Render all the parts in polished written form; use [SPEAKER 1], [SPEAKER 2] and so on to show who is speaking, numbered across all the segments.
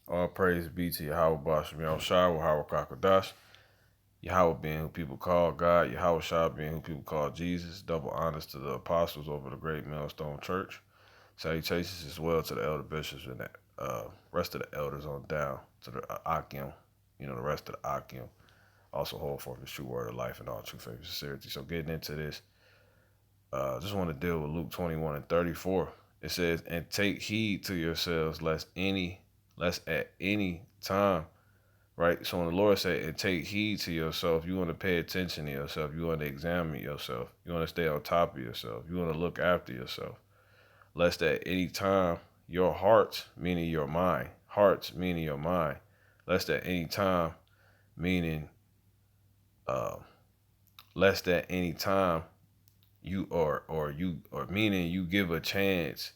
[SPEAKER 1] All praise be to Yahweh Bashem Shai, Yahweh Kakadash, Yahweh being who people call God, Yahweh Shai being who people call Jesus. Double honors to the apostles over the great millstone church. Salutations as well to the elder bishops and the rest of the elders on down to the Akim, the rest of the Akim. Also hold forth the true word of life and all true faith and sincerity. So getting into this, just want to deal with Luke 21 and 34. It says, and take heed to yourselves lest at any time, right? So when the Lord said, and take heed to yourself, you want to pay attention to yourself. You want to examine yourself. You want to stay on top of yourself. You want to look after yourself. Lest at any time your hearts, meaning your mind, hearts, meaning your mind, lest at any time, meaning, uh, lest at any time you or meaning you give a chance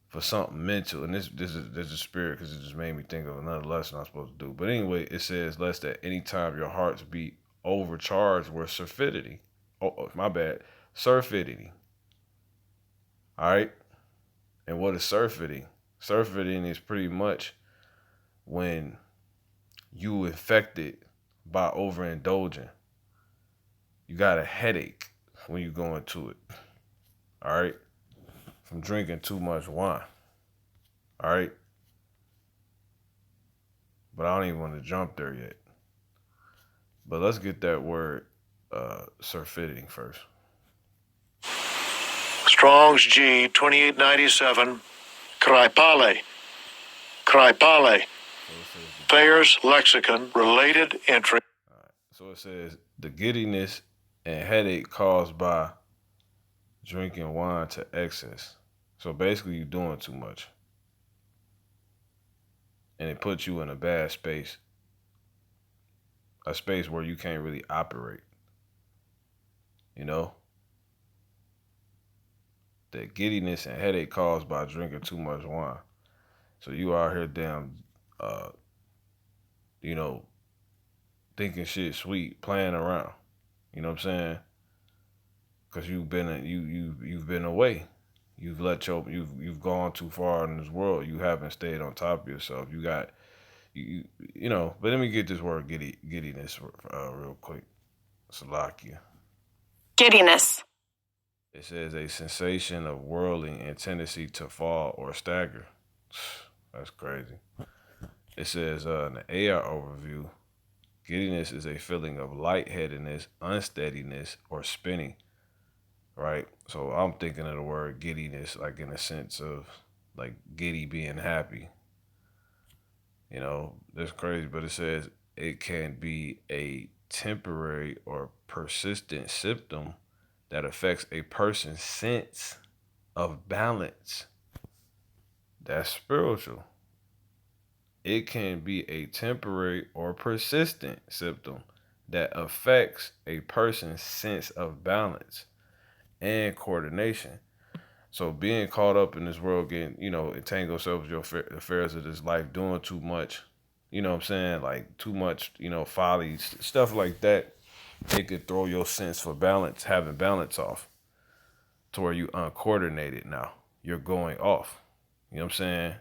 [SPEAKER 1] for something mental, and this is a spirit because it just made me think of another lesson I'm supposed to do. But anyway, it says, lest at any time your hearts be overcharged with surfeiting. Oh, my bad, surfeiting. All right, and what is surfeiting? Surfeiting is pretty much when you infected by overindulging. You got a headache when you go into it. All right, from drinking too much wine. All right, but I don't even want to jump there yet. But let's get that word surfeiting first.
[SPEAKER 2] Strong's G 2897, Kraipale. Kraipale. Thayer's Lexicon, related entry.
[SPEAKER 1] All right. So it says the giddiness and headache caused by drinking wine to excess. So basically, you're doing too much. And it puts you in a bad space, a space where you can't really operate. You know? The giddiness and headache caused by drinking too much wine. So you out here damn, uh, you know, thinking shit sweet, playing around. You know what I'm saying? Because you've been away. You've gone too far in this world. You haven't stayed on top of yourself. You got you know. But let me get this word giddiness real quick. Salakia.
[SPEAKER 3] Giddiness.
[SPEAKER 1] It says a sensation of whirling and tendency to fall or stagger. That's crazy. It says in the AI overview, giddiness is a feeling of lightheadedness, unsteadiness, or spinning. Right? So I'm thinking of the word giddiness, like in the sense of like giddy being happy. That's crazy, but it says it can be a temporary or persistent symptom that affects a person's sense of balance. That's spiritual. It can be a temporary or persistent symptom that affects a person's sense of balance and coordination. So being caught up in this world, getting, entangle yourself with your affairs of this life, doing too much, you know what I'm saying? Like too much, folly, stuff like that. It could throw your sense for balance, having balance off to where you uncoordinated now. You're going off. You know what I'm saying?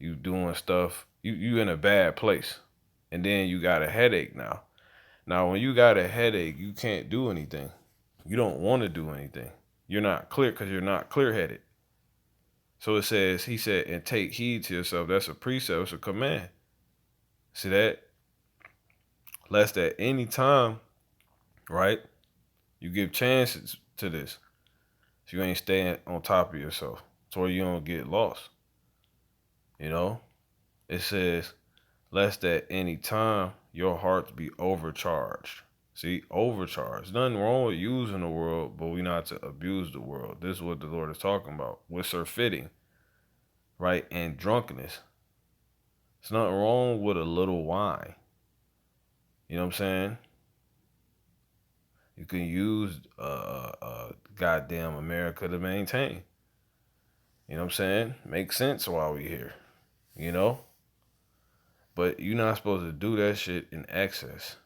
[SPEAKER 1] You doing stuff, you in a bad place. And then you got a headache now. Now, when you got a headache, you can't do anything. You don't want to do anything. You're not clear because you're not clear-headed. So it says, he said, and take heed to yourself. That's a precept. It's a command. See that? Lest at any time, right, you give chances to this. So you ain't staying on top of yourself. So you don't get lost. It says, lest at any time your hearts be overcharged. See, overcharged. Nothing wrong with using the world, but we not to abuse the world. This is what the Lord is talking about. With surfeiting, right? And drunkenness. There's nothing wrong with a little wine. You know what I'm saying? You can use goddamn America to maintain. You know what I'm saying? Make sense while we here. But you're not supposed to do that shit in excess.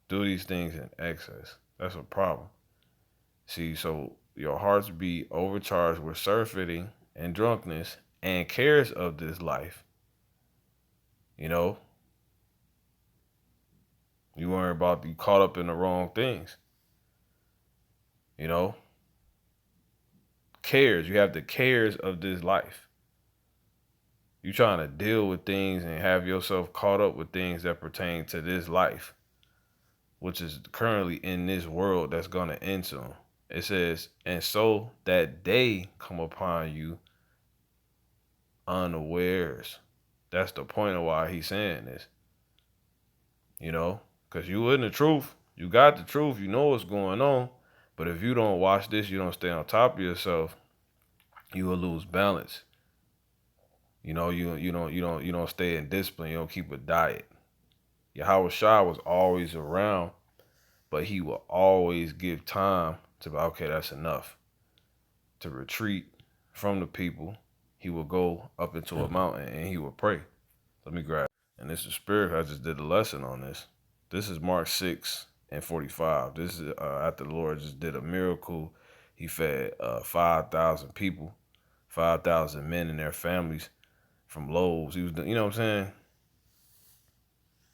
[SPEAKER 1] Do these things in excess. That's a problem. See, so your hearts be overcharged with surfeiting and drunkenness and cares of this life. You know, you worry about you caught up in the wrong things. You know, cares. You have the cares of this life. You trying to deal with things and have yourself caught up with things that pertain to this life, which is currently in this world that's gonna end soon. It says, and so that day come upon you unawares. That's the point of why he's saying this. You know, because you in the truth, you got the truth, you know what's going on. But if you don't watch this, you don't stay on top of yourself, you will lose balance. You know, you don't stay in discipline. You don't keep a diet. Yahweh Shah was always around, but he will always give time to be, okay, that's enough. To retreat from the people, he will go up into a mountain and he will pray. Let me grab. And this is spirit. I just did a lesson on this. This is Mark 6:45. This is after the Lord just did a miracle. He fed 5,000 people, 5,000 men and their families from loaves. He was, you know what I'm saying?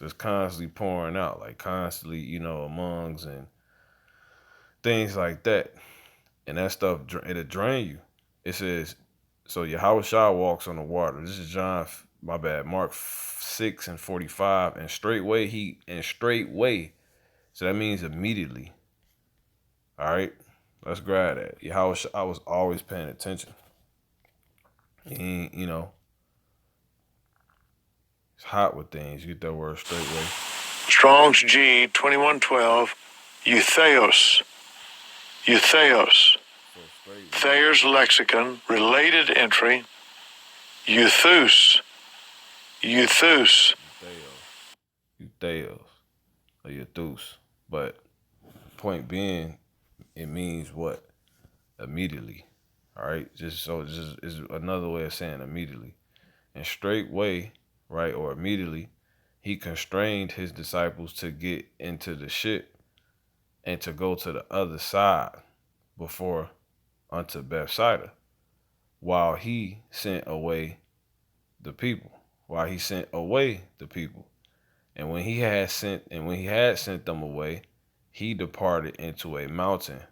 [SPEAKER 1] Just constantly pouring out, like constantly, you know, amongs and things like that. And that stuff, it'll drain you. It says, so Yahweh Shah walks on the water. This is Mark 6:45. And straightway. So that means immediately. All right, let's grab that. Yahweh Shah was always paying attention. He, you know, it's hot with things. You get that word straightway.
[SPEAKER 2] Strong's G 2112. Eutheos. Thayer's lexicon. Related entry. Euthus.
[SPEAKER 1] Eutheos. Or Euthus. But point being, it means what? Immediately. All right. Just is another way of saying immediately. And straightway, right, or immediately, he constrained his disciples to get into the ship and to go to the other side before unto Bethsaida, while he sent away the people. And when he had sent them away, he departed into a mountain.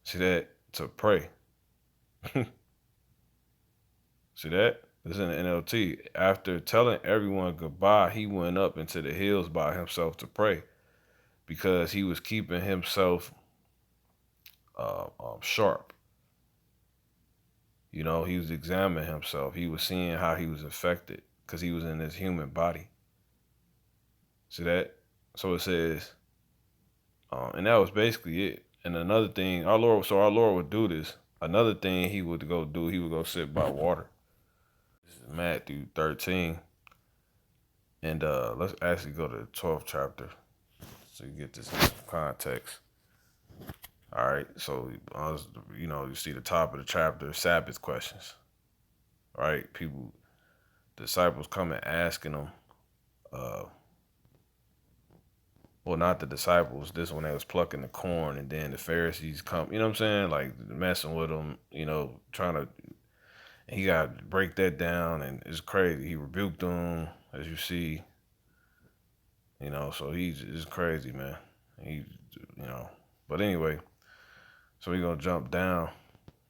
[SPEAKER 1] See that? To pray. See that? This is in the NLT. After telling everyone goodbye, he went up into the hills by himself to pray, because he was keeping himself sharp. You know, he was examining himself. He was seeing how he was affected because he was in his human body. See that? So it says, and that was basically it. And another thing, our Lord would do this. Another thing he would go do, he would go sit by water. This is Matthew 13. And let's actually go to the 12th chapter so you get this in context. All right, so you know, you see the top of the chapter, Sabbath questions. All right, disciples come and asking them, well, not the disciples. This one that was plucking the corn, and then the Pharisees come. You know what I'm saying? Like messing with them. You know, trying to. He got to break that down, and it's crazy. He rebuked them, as you see. You know, so it's crazy, man. You know, but anyway. So we're going to jump down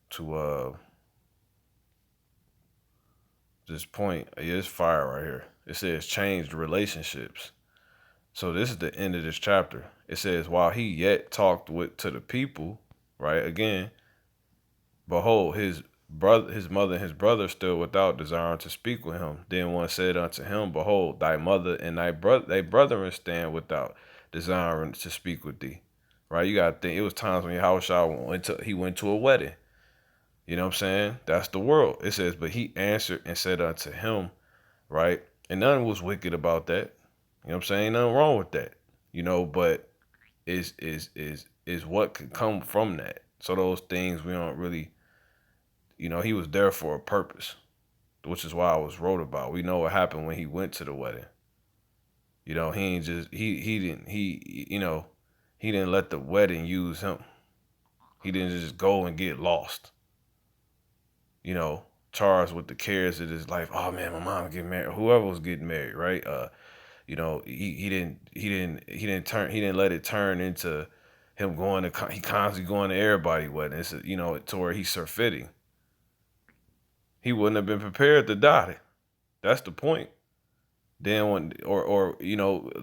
[SPEAKER 1] to this point. Yeah, it's fire right here. It says changed relationships. So this is the end of this chapter. It says, while he yet talked to the people, right, again, behold, his mother and his brother still without, desiring to speak with him. Then one said unto him, behold, thy mother and thy brethren stand without, desiring to speak with thee. Right? You gotta think, it was times when Yahushua went to a wedding. You know what I'm saying? That's the world. It says, but he answered and said unto him, right? And nothing was wicked about that. You know what I'm saying? Nothing wrong with that. You know, but is what could come from that. So those things we don't really, you know, he was there for a purpose, which is why I was wrote about. We know what happened when he went to the wedding. You know, he didn't let the wedding use him. He didn't just go and get lost. You know, charged with the cares of his life. Oh man, my mom getting married. Whoever was getting married, right? He didn't let it turn into him going to he constantly going to everybody weddings. To where he's surfeiting. He wouldn't have been prepared to die. That's the point. Then when or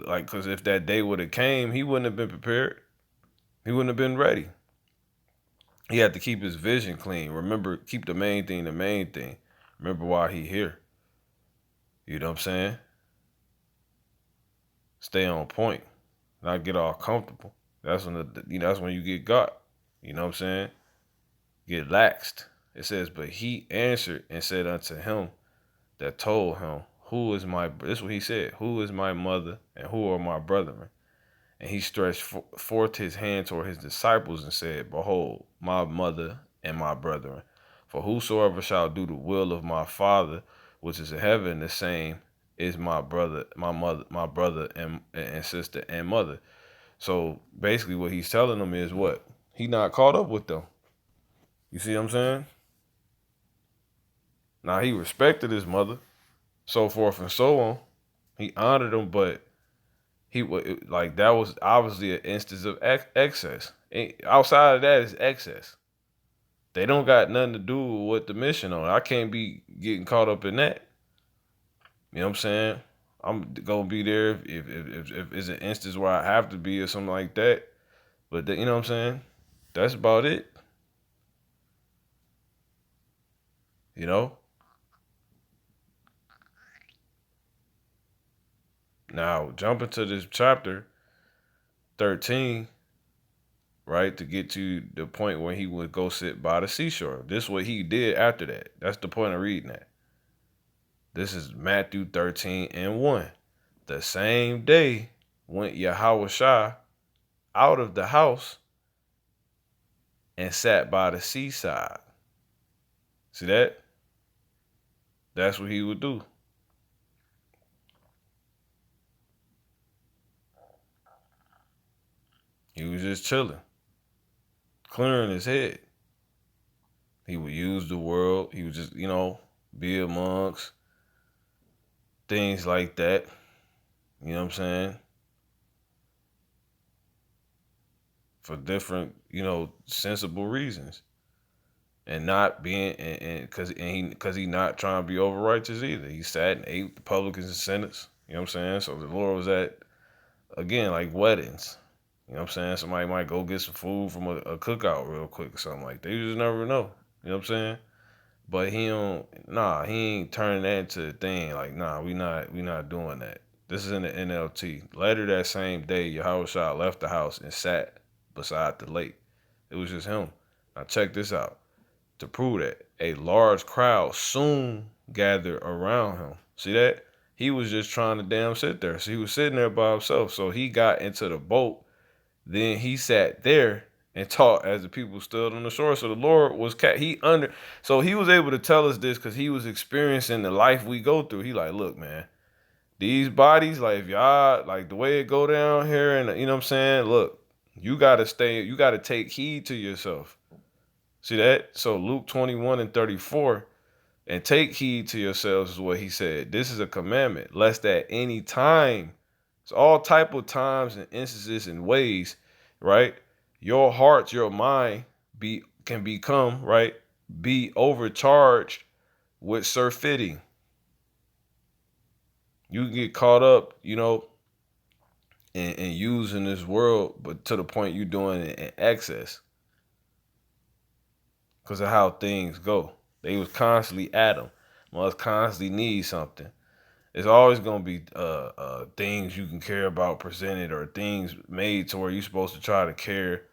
[SPEAKER 1] like because if that day would have came, he wouldn't have been prepared. He wouldn't have been ready. He had to keep his vision clean. Remember, keep the main thing the main thing. Remember why he here. You know what I'm saying? Stay on point. Not get all comfortable. That's when that's when you get got. You know what I'm saying? Get laxed. It says, but he answered and said unto him that told him, who is my, this is what he said, who is my mother and who are my brethren? And he stretched forth his hand toward his disciples and said, behold, my mother and my brethren. For whosoever shall do the will of my Father, which is in heaven, the same is my brother, my mother, my brother and sister and mother. So basically what he's telling them is what? He not caught up with them. You see what I'm saying? Now he respected his mother, so forth and so on. He honored him, but he like that was obviously an instance of excess. Outside of that is excess. They don't got nothing to do with what the mission on. I can't be getting caught up in that. You know what I'm saying? I'm gonna be there if it's an instance where I have to be or something like that. But you know what I'm saying? That's about it. You know? Now, jumping to this chapter 13, right, to get to the point where he would go sit by the seashore. This is what he did after that. That's the point of reading that. This is Matthew 13:1. The same day went Yahushua out of the house and sat by the seaside. See that? That's what he would do. He was just chilling, clearing his head. He would use the world. He would just, be amongst things like that. You know what I'm saying? For different, sensible reasons. And not being, and because he not trying to be over righteous either. He sat and ate with the publicans and sinners. You know what I'm saying? So the Lord was at, again, like weddings. You know what I'm saying? Somebody might go get some food from a cookout real quick or something like that. You just never know. You know what I'm saying? But he ain't turning that into a thing. Like, we not doing that. This is in the NLT. Later that same day, Yahushua left the house and sat beside the lake. It was just him. Now check this out. To prove that, a large crowd soon gathered around him. See that? He was just trying to damn sit there. So he was sitting there by himself. So he got into the boat. Then he sat there and taught as the people stood on the shore. So the Lord was so he was able to tell us this because he was experiencing the life we go through. He like, look, man, these bodies, like if y'all like the way it go down here, and you know what I'm saying, look, you gotta take heed to yourself. See that? So Luke 21:34, and take heed to yourselves is what he said. This is a commandment, lest at any time, it's all type of times and instances and ways, right? Your heart, your mind can become, right? Be overcharged with surfeiting. You can get caught up, in using this world, but to the point you're doing it in excess. Because of how things go. They was constantly at them. Must constantly need something. It's always gonna be things you can care about presented or things made to where you're supposed to try to care.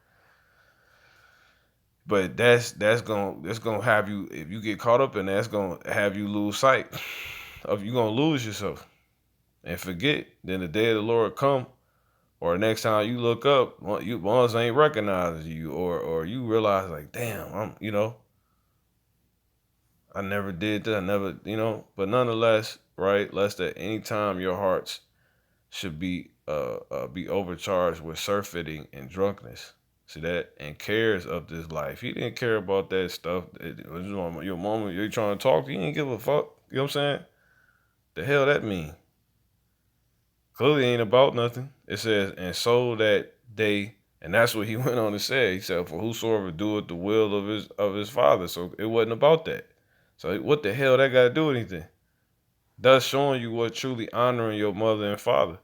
[SPEAKER 1] But that's gonna have you, if you get caught up in that, that's gonna have you lose sight of, you gonna lose yourself and forget. Then the day of the Lord come, or the next time you look up, ones ain't recognizing you, or you realize like, damn, I never did that. I never, but nonetheless, right? Lest at any time your hearts should be overcharged with surfeiting and drunkenness. See that? And cares of this life. He didn't care about that stuff. Your mama, you trying to talk to, you didn't give a fuck. You know what I'm saying? The hell that mean? Clearly ain't about nothing. It says, and so that they, and that's what he went on to say. He said, for whosoever doeth the will of his father. So it wasn't about that. So what the hell that got to do with anything? Thus showing you what truly honoring your mother and father.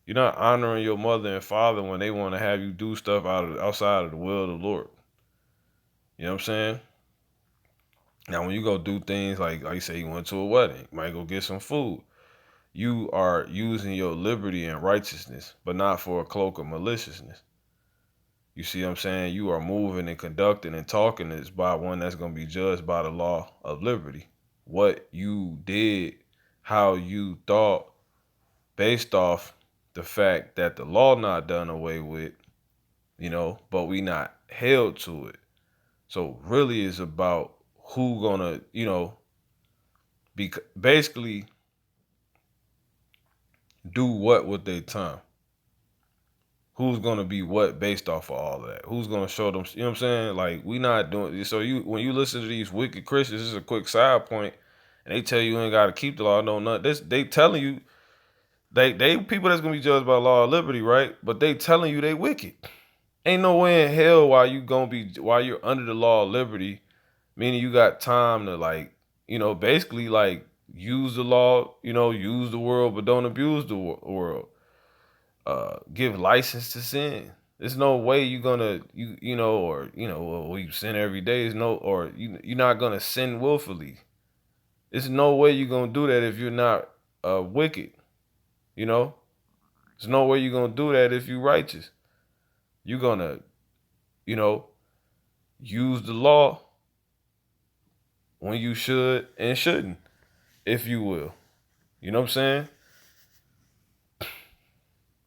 [SPEAKER 1] You're not honoring your mother and father when they want to have you do stuff outside of the will of the Lord. You know what I'm saying? Now, when you go do things like you say, you went to a wedding, you might go get some food. You are using your liberty and righteousness, but not for a cloak of maliciousness. You see what I'm saying? You are moving and conducting and talking this by one that's going to be judged by the law of liberty. What you did, how you thought, based off the fact that the law not done away with, but we not held to it. So really it's about who gonna, be basically do what with their time. Who's gonna be what based off of all of that? Who's gonna show them? You know what I'm saying? Like we not doing. So when you listen to these wicked Christians, this is a quick side point, and they tell you ain't gotta keep the law. No, nothing. They telling you they people that's gonna be judged by law of liberty, right? But they telling you they wicked. Ain't no way in hell while you're under the law of liberty, meaning you got time to basically use the law, use the world, but don't abuse the world. Give license to sin. There's no way you're gonna well, you sin every day. Is no or you're not gonna sin willfully. There's no way you're gonna do that if you're not wicked. There's no way you're gonna do that if you're righteous. You're gonna you know use the law when you should and shouldn't, if you will. You know what I'm saying?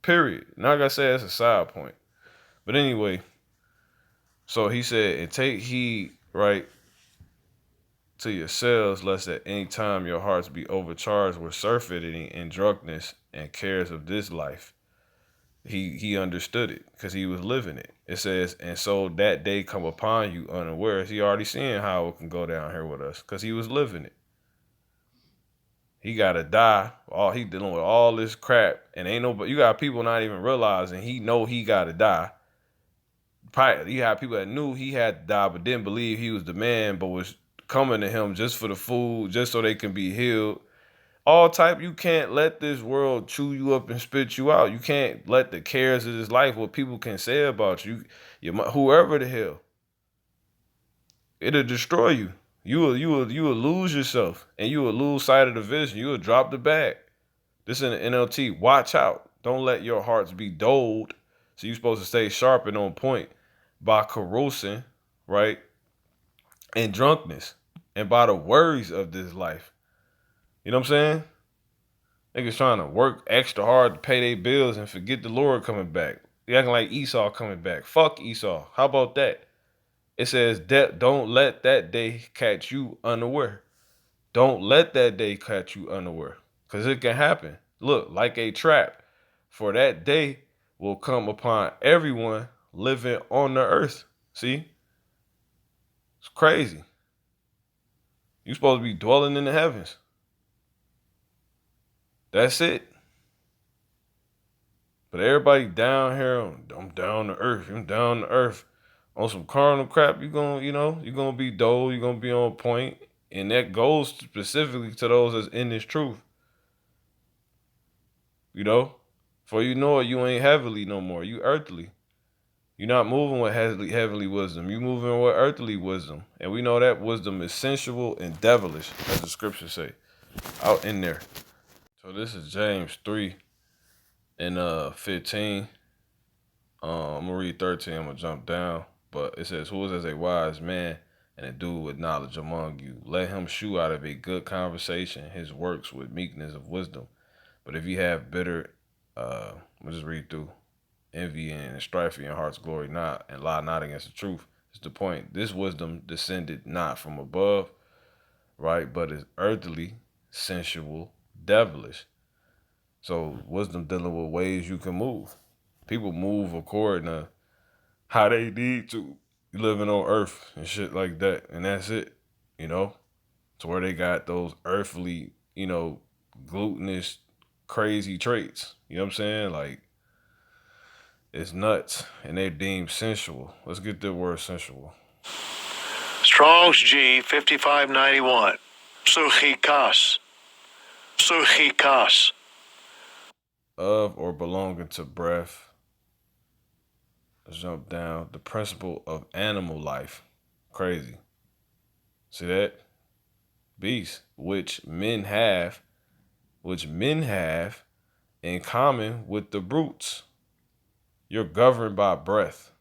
[SPEAKER 1] Period. Not gonna say that's a side point. But anyway, so he said, and take heed, right, to yourselves, lest at any time your hearts be overcharged with surfeiting and drunkenness and cares of this life. He understood it because he was living it. It says, and so that day come upon you unawares. He already seeing how it can go down here with us because he was living it. He gotta die. He dealing with all this crap, and ain't nobody. You got people not even realizing he know he gotta die. Probably you had people that knew he had to die, but didn't believe he was the man, but was coming to him just for the food, just so they can be healed. All type. You can't let this world chew you up and spit you out. You can't let the cares of this life, what people can say about you, whoever the hell, it'll destroy you. You will lose yourself, and you will lose sight of the vision. You will drop the bag. This in the NLT. Watch out. Don't let your hearts be dulled. So you're supposed to stay sharp and on point by carousing, right? And drunkenness, and by the worries of this life. You know what I'm saying? Niggas trying to work extra hard to pay their bills and forget the Lord coming back. They acting like Esau coming back. Fuck Esau. How about that? It says, don't let that day catch you unaware. Don't let that day catch you unaware. Because it can happen. Look, like a trap. For that day will come upon everyone living on the earth. See? It's crazy. You're supposed to be dwelling in the heavens. That's it. But everybody down here, I'm down to earth. I'm down to earth. On some carnal crap, you're gonna be dull, you're gonna be on point. And that goes specifically to those that's in this truth. For you know it, you ain't heavenly no more. You earthly. You're not moving with heavenly wisdom. You moving with earthly wisdom. And we know that wisdom is sensual and devilish, as the scriptures say. Out in there. So this is James 3 and 15. I'm gonna read 13, I'm gonna jump down. But it says, who is as a wise man and a dude with knowledge among you? Let him shew out of a good conversation his works with meekness of wisdom. But if you have bitter, we'll just read through, envy and strife in your heart's glory not, and lie not against the truth. It's the point. This wisdom descended not from above, right, but is earthly, sensual, devilish. So wisdom dealing with ways you can move. People move according to how they need to living on earth and shit like that. And that's it, you know? To where they got those earthly, glutinous, crazy traits. You know what I'm saying? Like, it's nuts. And they deemed sensual. Let's get the word sensual.
[SPEAKER 2] Strong's G 5591. Psuchikas. Psuchikas.
[SPEAKER 1] Of or belonging to breath. Let's jump down. The principle of animal life. Crazy. See that? Beast. Which men have in common with the brutes. You're governed by breath.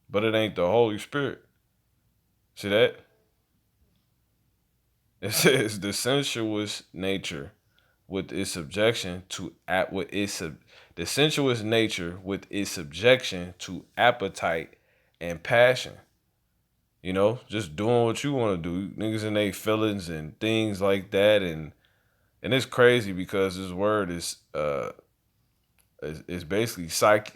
[SPEAKER 1] But it ain't the Holy Spirit. See that? It says the sensuous nature with its subjection to the sensuous nature with its subjection to appetite and passion. You know, just doing what you want to do. Niggas in their feelings and things like that, and it's crazy because this word is basically psych.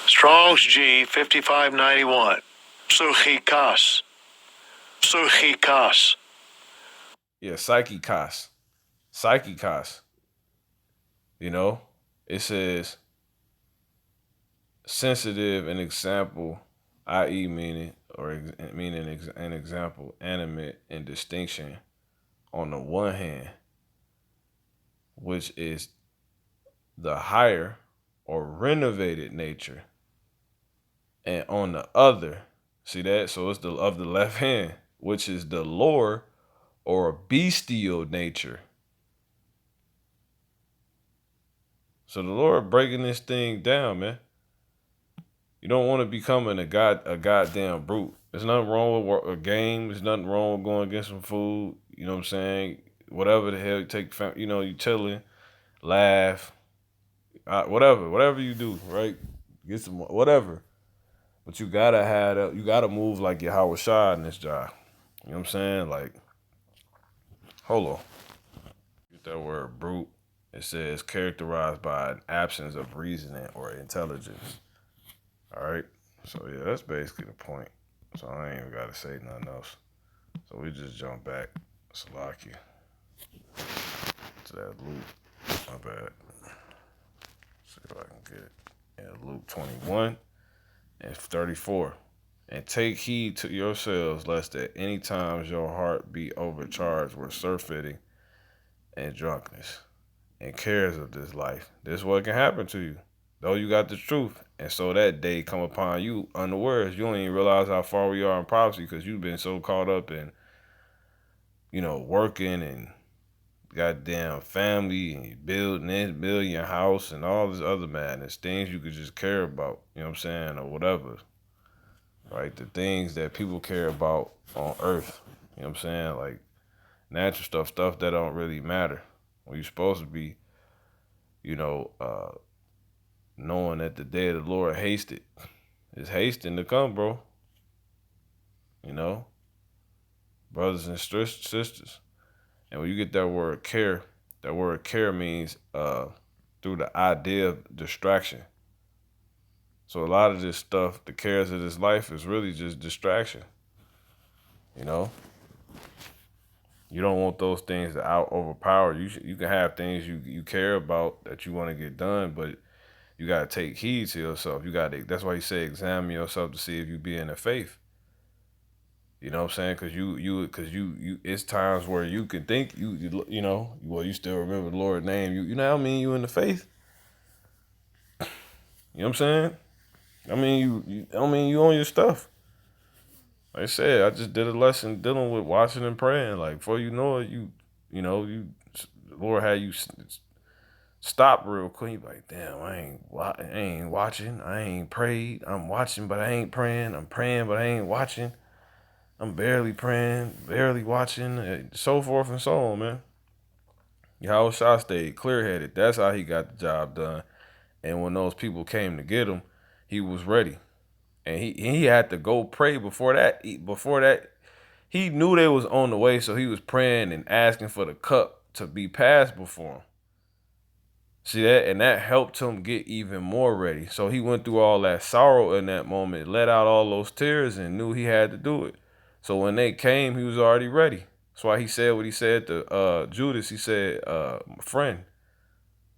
[SPEAKER 2] Strong's G 5591. Psuchikas. Psuchikas.
[SPEAKER 1] Yeah, psychikos. You know, it says sensitive an example, i.e., meaning an example, animate and distinction on the one hand, which is the higher or renovated nature, and on the other, see that? So it's the of the left hand, which is the lower or bestial nature. So the Lord breaking this thing down, man. You don't want to become a goddamn brute. There's nothing wrong with a game. There's nothing wrong with going get some food. You know what I'm saying? Whatever the hell you take, you chilling, laugh, whatever you do, right? Get some whatever. But you gotta you gotta move like your Howard Shaw in this job. You know what I'm saying? Like, hold on. Get that word brute. It says characterized by an absence of reasoning or intelligence. All right. So yeah, that's basically the point. So I ain't even gotta say nothing else. So we just jump back, Salakia, to that Luke. My bad. See if I can get it. Yeah, Luke 21 and 34. And take heed to yourselves, lest at any times your heart be overcharged with surfeiting and drunkenness and cares of this life. This is what can happen to you, though you got the truth. And so that day come upon you unawares. You don't even realize how far we are in prophecy because you've been so caught up in, working and goddamn family and building your house and all this other madness, things you could just care about, you know what I'm saying, or whatever. Right? The things that people care about on earth. You know what I'm saying? Like natural stuff that don't really matter. When you're supposed to be, knowing that the day of the Lord hasted. It's hasting to come, bro. You know? Brothers and sisters. And when you get that word care means through the idea of distraction. So a lot of this stuff, the cares of this life is really just distraction. You know? You don't want those things to overpower you. You can have things you care about that you want to get done, but you gotta take heed to yourself. That's why he say examine yourself to see if you be in the faith. You know what I'm saying? Cause you it's times where you can think you still remember the Lord's name. You know what I mean? You in the faith. You know what I'm saying? I mean you on your stuff. Like I said, I just did a lesson dealing with watching and praying. Like before you know it, the Lord had you stop real quick. You be like, damn, I ain't watching. I ain't prayed. I'm watching, but I ain't praying. I'm praying, but I ain't watching. I'm barely praying, barely watching, and so forth and so on, man. Yahweh Shah stayed clear-headed. That's how he got the job done. And when those people came to get him, he was ready. And he had to go pray before that. He knew they was on the way, so he was praying and asking for the cup to be passed before him. See that? And that helped him get even more ready. So he went through all that sorrow in that moment, let out all those tears, and knew he had to do it. So when they came, he was already ready. That's why he said what he said to Judas. He said, friend,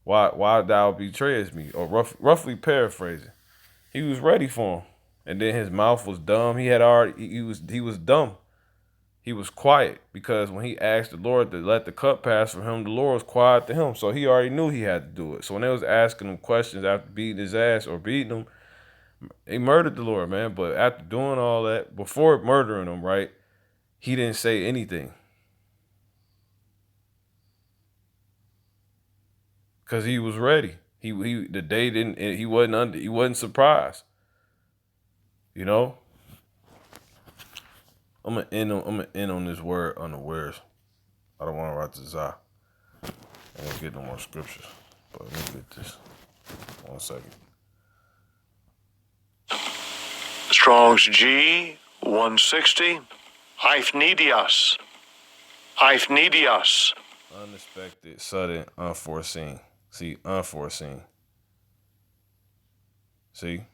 [SPEAKER 1] why thou betrayest me? Or roughly paraphrasing. He was ready for him. And then his mouth was dumb. He was dumb. He was quiet because when he asked the Lord to let the cup pass from him, the Lord was quiet to him. So he already knew he had to do it. So when they was asking him questions after beating his ass or beating him, they murdered the Lord, man. But after doing all that, before murdering him, right, he didn't say anything. Because he was ready. He wasn't surprised. You know? I'm gonna end on this word unawares. I don't want to write the Zah. I ain't gonna get no more scriptures. But let me get this. 1 second.
[SPEAKER 2] Strong's G 160. Eiphneidios. Eiphneidios.
[SPEAKER 1] Unexpected, sudden, unforeseen. See, unforeseen. See?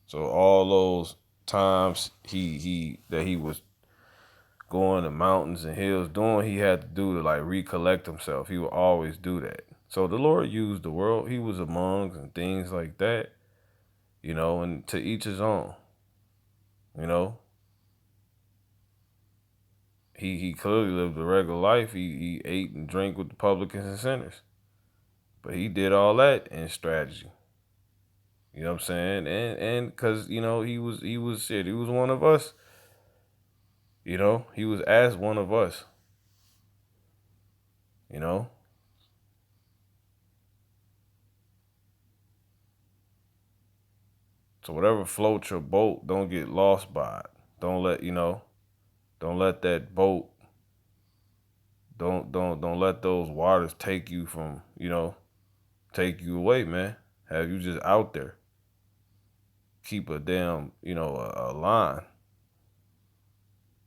[SPEAKER 1] So all those times he was going to mountains and hills, doing he had to do to like recollect himself. He would always do that. So the Lord used the world he was among and things like that, you know, and to each his own. You know. He clearly lived a regular life. He ate and drank with the publicans and sinners. But he did all that in strategy. You know what I'm saying? And cause, you know, he was one of us. You know, he was as one of us. You know? So whatever floats your boat, don't get lost by it. Don't let, you know, don't let that boat, don't let those waters take you from, you know, take you away, man. Have you just out there. Keep a damn, you know, a line.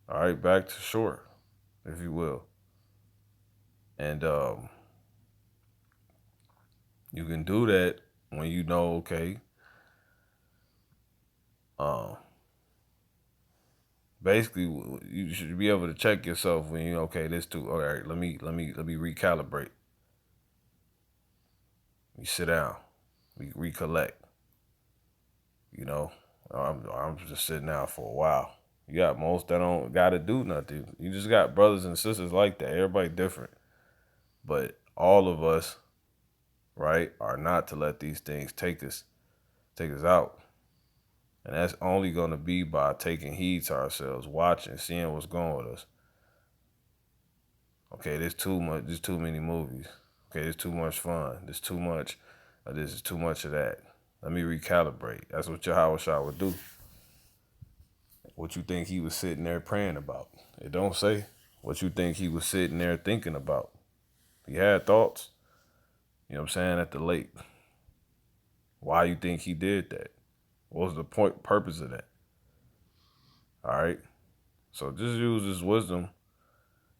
[SPEAKER 1] All right, back to shore, if you will. And you can do that when you know, okay, basically you should be able to check yourself when you know, okay, this too. All right, let me recalibrate. We sit down, we recollect. You know, I'm just sitting down for a while. You got most that don't got to do nothing. You just got brothers and sisters like that. Everybody different, but all of us, right, are not to let these things take us out. And that's only going to be by taking heed to ourselves, watching, seeing what's going with us. Okay, there's too many movies. Okay, there's too much fun. There's too much of this, is too much of that. Let me recalibrate. That's what Yahweh Shah would do. What you think he was sitting there praying about? It don't say what you think he was sitting there thinking about. He had thoughts, you know what I'm saying, at the lake. Why you think he did that? What was the purpose of that? All right. So just use this wisdom,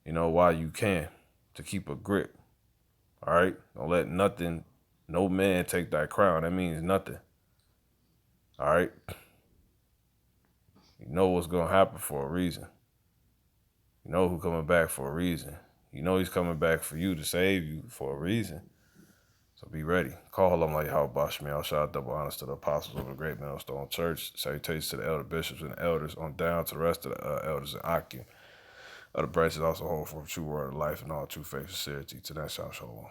[SPEAKER 1] you know, while you can to keep a grip. All right. Don't let nothing, no man take that crown. That means nothing. All right. You know what's going to happen for a reason. You know who's coming back for a reason. You know he's coming back for you to save you for a reason. So be ready. Call him like how Bashmi Al Shah, double honors to the apostles of the Great Millstone Church. Salutations to the elder bishops and the elders on down to the rest of the elders in Akim. Other branches also hold for true word of life and all true faith and sincerity. To that, Shalom.